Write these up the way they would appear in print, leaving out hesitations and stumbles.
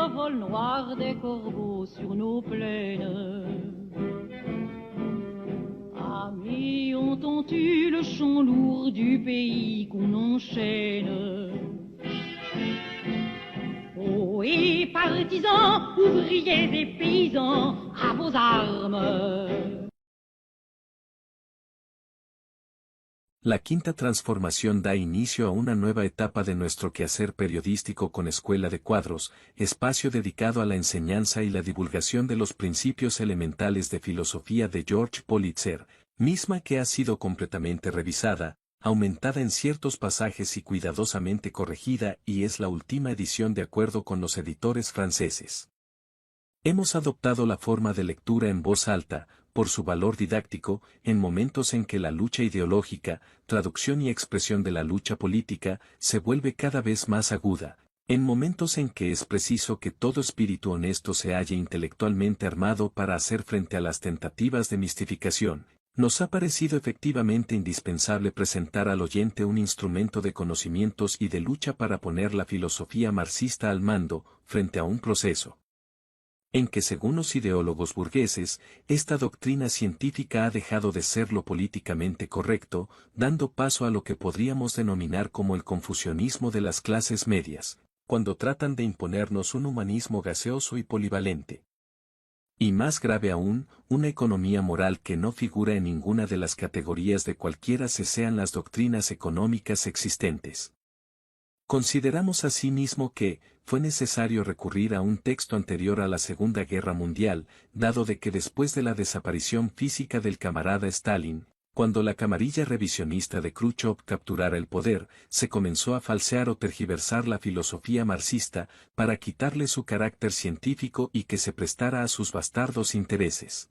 le vol noir des corbeaux sur nos plaines. Amis, entends-tu le chant lourd du pays qu'on enchaîne? Oh, et partisans, ouvriers et paysans, à vos armes. La quinta transformación da inicio a una nueva etapa de nuestro quehacer periodístico con Escuela de Cuadros, espacio dedicado a la enseñanza y la divulgación de los principios elementales de filosofía de George Politzer, misma que ha sido completamente revisada, aumentada en ciertos pasajes y cuidadosamente corregida, y es la última edición de acuerdo con los editores franceses. Hemos adoptado la forma de lectura en voz alta, por su valor didáctico, en momentos en que la lucha ideológica, traducción y expresión de la lucha política, se vuelve cada vez más aguda, en momentos en que es preciso que todo espíritu honesto se halle intelectualmente armado para hacer frente a las tentativas de mistificación. Nos ha parecido efectivamente indispensable presentar al oyente un instrumento de conocimientos y de lucha para poner la filosofía marxista al mando, frente a un proceso en que según los ideólogos burgueses, esta doctrina científica ha dejado de ser lo políticamente correcto, dando paso a lo que podríamos denominar como el confucianismo de las clases medias, cuando tratan de imponernos un humanismo gaseoso y polivalente. Y más grave aún, una economía moral que no figura en ninguna de las categorías de cualquiera sean las doctrinas económicas existentes. Consideramos asimismo que, fue necesario recurrir a un texto anterior a la Segunda Guerra Mundial, dado de que después de la desaparición física del camarada Stalin, cuando la camarilla revisionista de Khrushchev capturara el poder, se comenzó a falsear o tergiversar la filosofía marxista, para quitarle su carácter científico y que se prestara a sus bastardos intereses.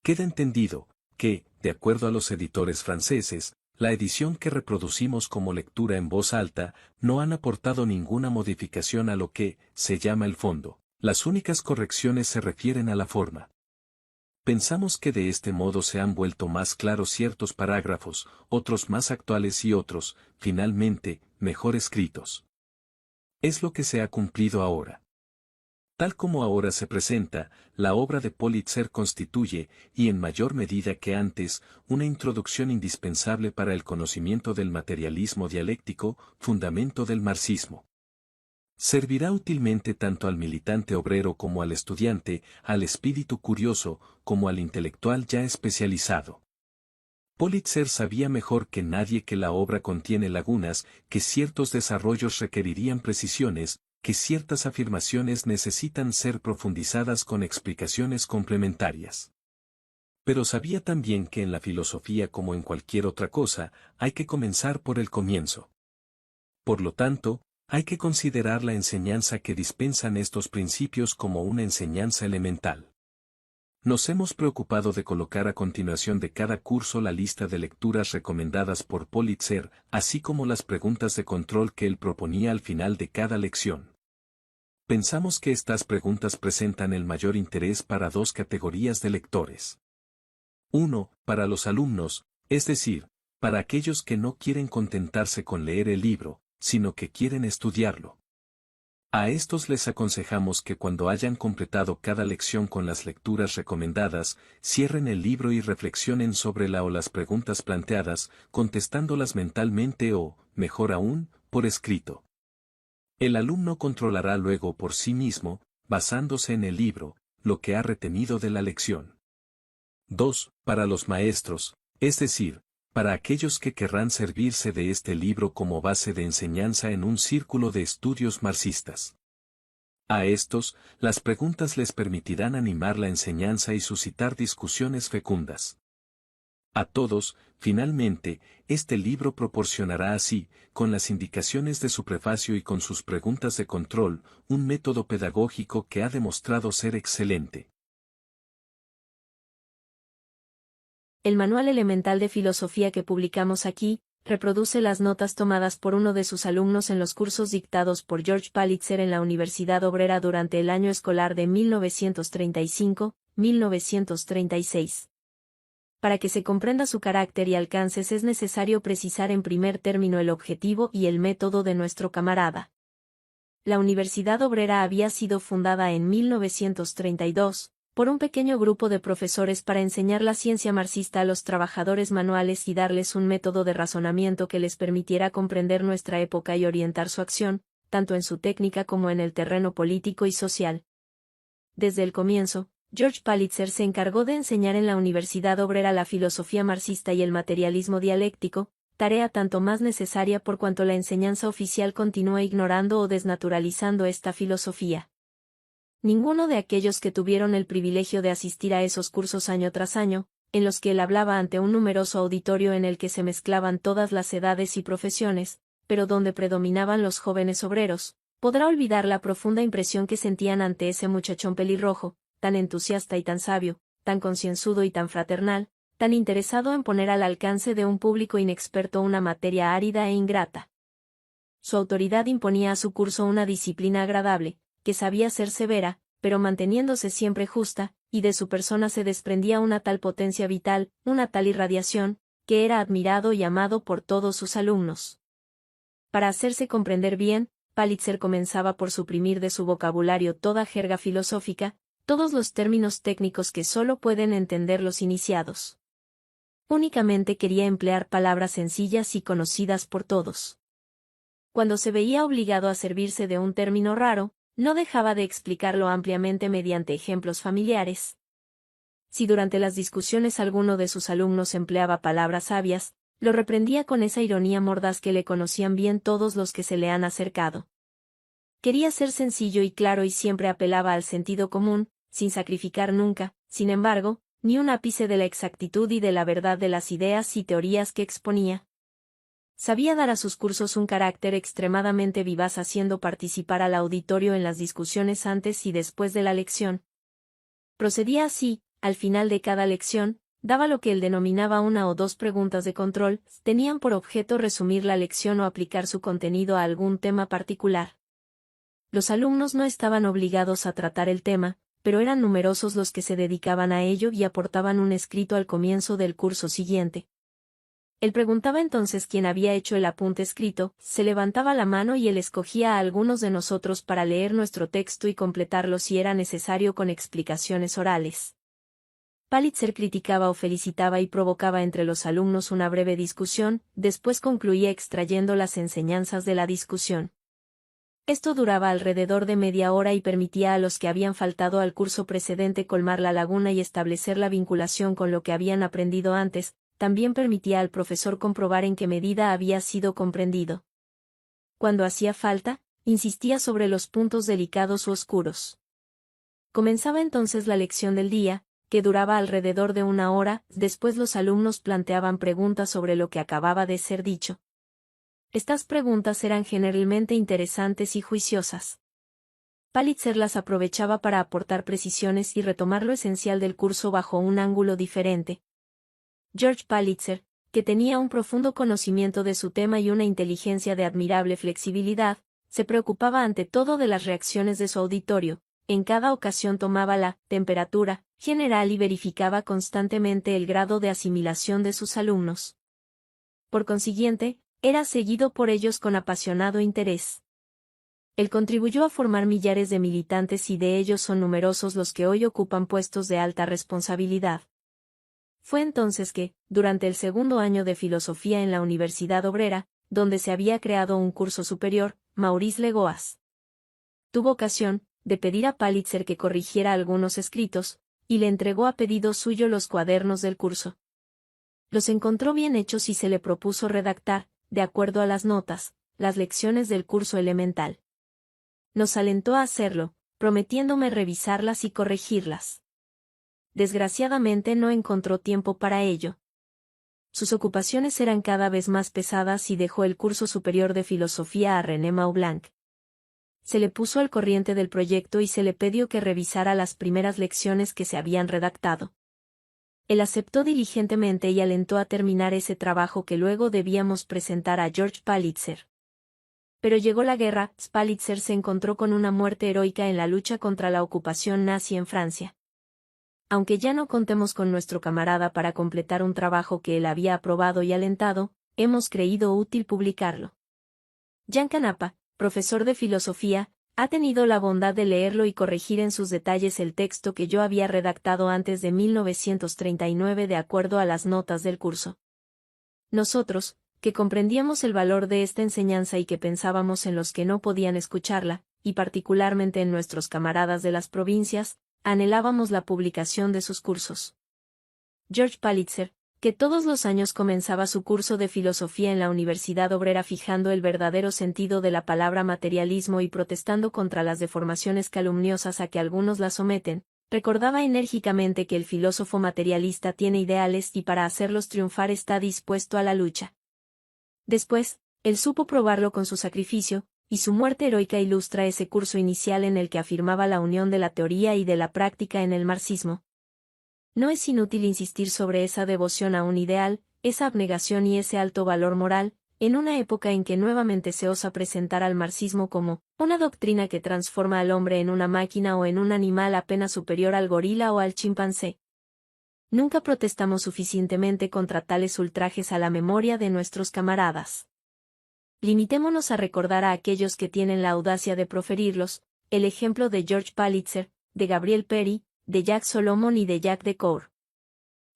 Queda entendido, que, de acuerdo a los editores franceses, la edición que reproducimos como lectura en voz alta, no han aportado ninguna modificación a lo que se llama el fondo. Las únicas correcciones se refieren a la forma. Pensamos que de este modo se han vuelto más claros ciertos parágrafos, otros más actuales y otros, finalmente, mejor escritos. Es lo que se ha cumplido ahora. Tal como ahora se presenta, la obra de Politzer constituye, y en mayor medida que antes, una introducción indispensable para el conocimiento del materialismo dialéctico, fundamento del marxismo. Servirá útilmente tanto al militante obrero como al estudiante, al espíritu curioso, como al intelectual ya especializado. Politzer sabía mejor que nadie que la obra contiene lagunas, que ciertos desarrollos requerirían precisiones, que ciertas afirmaciones necesitan ser profundizadas con explicaciones complementarias. Pero sabía también que en la filosofía como en cualquier otra cosa, hay que comenzar por el comienzo. Por lo tanto, hay que considerar la enseñanza que dispensan estos principios como una enseñanza elemental. Nos hemos preocupado de colocar a continuación de cada curso la lista de lecturas recomendadas por Politzer, así como las preguntas de control que él proponía al final de cada lección. Pensamos que estas preguntas presentan el mayor interés para dos categorías de lectores. 1. Para los alumnos, es decir, para aquellos que no quieren contentarse con leer el libro, sino que quieren estudiarlo. A estos les aconsejamos que cuando hayan completado cada lección con las lecturas recomendadas, cierren el libro y reflexionen sobre la o las preguntas planteadas, contestándolas mentalmente o, mejor aún, por escrito. El alumno controlará luego por sí mismo, basándose en el libro, lo que ha retenido de la lección. 2. Para los maestros, es decir, para aquellos que querrán servirse de este libro como base de enseñanza en un círculo de estudios marxistas. A estos, las preguntas les permitirán animar la enseñanza y suscitar discusiones fecundas. A todos, finalmente, este libro proporcionará así, con las indicaciones de su prefacio y con sus preguntas de control, un método pedagógico que ha demostrado ser excelente. El manual elemental de filosofía que publicamos aquí, reproduce las notas tomadas por uno de sus alumnos en los cursos dictados por George Politzer en la Universidad Obrera durante el año escolar de 1935-1936. Para que se comprenda su carácter y alcances es necesario precisar en primer término el objetivo y el método de nuestro camarada. la Universidad Obrera había sido fundada en 1932, por un pequeño grupo de profesores para enseñar la ciencia marxista a los trabajadores manuales y darles un método de razonamiento que les permitiera comprender nuestra época y orientar su acción, tanto en su técnica como en el terreno político y social. Desde el comienzo, George Palitzer se encargó de enseñar en la Universidad Obrera la filosofía marxista y el materialismo dialéctico, tarea tanto más necesaria por cuanto la enseñanza oficial continúa ignorando o desnaturalizando esta filosofía. Ninguno de aquellos que tuvieron el privilegio de asistir a esos cursos año tras año, en los que él hablaba ante un numeroso auditorio en el que se mezclaban todas las edades y profesiones, pero donde predominaban los jóvenes obreros, podrá olvidar la profunda impresión que sentían ante ese muchachón pelirrojo, tan entusiasta y tan sabio, tan concienzudo y tan fraternal, tan interesado en poner al alcance de un público inexperto una materia árida e ingrata. Su autoridad imponía a su curso una disciplina agradable, que sabía ser severa, pero manteniéndose siempre justa, y de su persona se desprendía una tal potencia vital, una tal irradiación, que era admirado y amado por todos sus alumnos. Para hacerse comprender bien, Palitzer comenzaba por suprimir de su vocabulario toda jerga filosófica, todos los términos técnicos que solo pueden entender los iniciados. Únicamente quería emplear palabras sencillas y conocidas por todos. Cuando se veía obligado a servirse de un término raro, no dejaba de explicarlo ampliamente mediante ejemplos familiares. Si durante las discusiones alguno de sus alumnos empleaba palabras sabias, lo reprendía con esa ironía mordaz que le conocían bien todos los que se le han acercado. Quería ser sencillo y claro y siempre apelaba al sentido común, sin sacrificar nunca, sin embargo, ni un ápice de la exactitud y de la verdad de las ideas y teorías que exponía. Sabía dar a sus cursos un carácter extremadamente vivaz haciendo participar al auditorio en las discusiones antes y después de la lección. Procedía así, al final de cada lección, daba lo que él denominaba una o dos preguntas de control, tenían por objeto resumir la lección o aplicar su contenido a algún tema particular. Los alumnos no estaban obligados a tratar el tema, pero eran numerosos los que se dedicaban a ello y aportaban un escrito al comienzo del curso siguiente. Él preguntaba entonces quién había hecho el apunte escrito, se levantaba la mano y él escogía a algunos de nosotros para leer nuestro texto y completarlo si era necesario con explicaciones orales. Palitzer criticaba o felicitaba y provocaba entre los alumnos una breve discusión, después concluía extrayendo las enseñanzas de la discusión. Esto duraba alrededor de media hora y permitía a los que habían faltado al curso precedente colmar la laguna y establecer la vinculación con lo que habían aprendido antes. También permitía al profesor comprobar en qué medida había sido comprendido. Cuando hacía falta, insistía sobre los puntos delicados u oscuros. Comenzaba entonces la lección del día, que duraba alrededor de una hora, después los alumnos planteaban preguntas sobre lo que acababa de ser dicho. Estas preguntas eran generalmente interesantes y juiciosas. Palitzer las aprovechaba para aportar precisiones y retomar lo esencial del curso bajo un ángulo diferente. George Palitzer, que tenía un profundo conocimiento de su tema y una inteligencia de admirable flexibilidad, se preocupaba ante todo de las reacciones de su auditorio, en cada ocasión tomaba la temperatura general y verificaba constantemente el grado de asimilación de sus alumnos. Por consiguiente, era seguido por ellos con apasionado interés. Él contribuyó a formar millares de militantes y de ellos son numerosos los que hoy ocupan puestos de alta responsabilidad. Fue entonces que, durante el segundo año de filosofía en la Universidad Obrera, donde se había creado un curso superior, Maurice Legoas tuvo ocasión de pedir a Palitzer que corrigiera algunos escritos, y le entregó a pedido suyo los cuadernos del curso. Los encontró bien hechos y se le propuso redactar, de acuerdo a las notas, las lecciones del curso elemental. Nos alentó a hacerlo, prometiéndome revisarlas y corregirlas. Desgraciadamente no encontró tiempo para ello. Sus ocupaciones eran cada vez más pesadas y dejó el curso superior de filosofía a René Maublanc. Se le puso al corriente del proyecto y se le pidió que revisara las primeras lecciones que se habían redactado. Él aceptó diligentemente y alentó a terminar ese trabajo que luego debíamos presentar a George Palitzer. Pero llegó la guerra, Palitzer se encontró con una muerte heroica en la lucha contra la ocupación nazi en Francia. Aunque ya no contemos con nuestro camarada para completar un trabajo que él había aprobado y alentado, hemos creído útil publicarlo. Jan Campana, profesor de filosofía, Ha tenido la bondad de leerlo y corregir en sus detalles el texto que yo había redactado antes de 1939 de acuerdo a las notas del curso. Nosotros, que comprendíamos el valor de esta enseñanza y que pensábamos en los que no podían escucharla, y particularmente en nuestros camaradas de las provincias, anhelábamos la publicación de sus cursos. George Palitzer, que todos los años comenzaba su curso de filosofía en la Universidad Obrera fijando el verdadero sentido de la palabra materialismo y protestando contra las deformaciones calumniosas a que algunos la someten, recordaba enérgicamente que el filósofo materialista tiene ideales y para hacerlos triunfar está dispuesto a la lucha. Después, él supo probarlo con su sacrificio, y su muerte heroica ilustra ese curso inicial en el que afirmaba la unión de la teoría y de la práctica en el marxismo. No es inútil insistir sobre esa devoción a un ideal, esa abnegación y ese alto valor moral, en una época en que nuevamente se osa presentar al marxismo como una doctrina que transforma al hombre en una máquina o en un animal apenas superior al gorila o al chimpancé. Nunca protestamos suficientemente contra tales ultrajes a la memoria de nuestros camaradas. Limitémonos a recordar a aquellos que tienen la audacia de proferirlos, el ejemplo de George Palitzer, de Gabriel Péri, de Jacques Solomon y de Jacques Decour.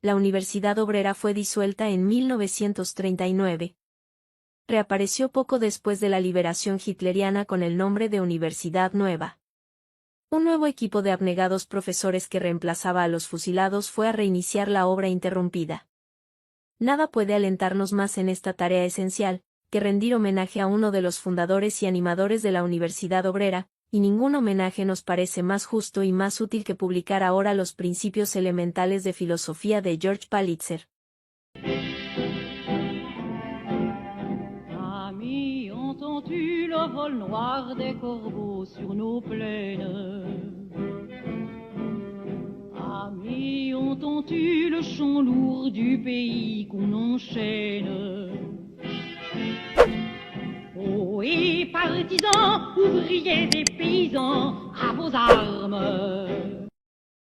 La Universidad Obrera fue disuelta en 1939. Reapareció poco después de la liberación hitleriana con el nombre de Universidad Nueva. Un nuevo equipo de abnegados profesores que reemplazaba a los fusilados fue a reiniciar la obra interrumpida. Nada puede alentarnos más en esta tarea esencial, que rendir homenaje a uno de los fundadores y animadores de la Universidad Obrera, y ningún homenaje nos parece más justo y más útil que publicar ahora los principios elementales de filosofía de George Palitzer. Amis, entends-tu le vol noir des corbeaux sur nos plaines? Amis, entends-tu le chant lourd du pays qu'on enchaîne? Oh, et partisans, ouvriers et paysans, à vos armes!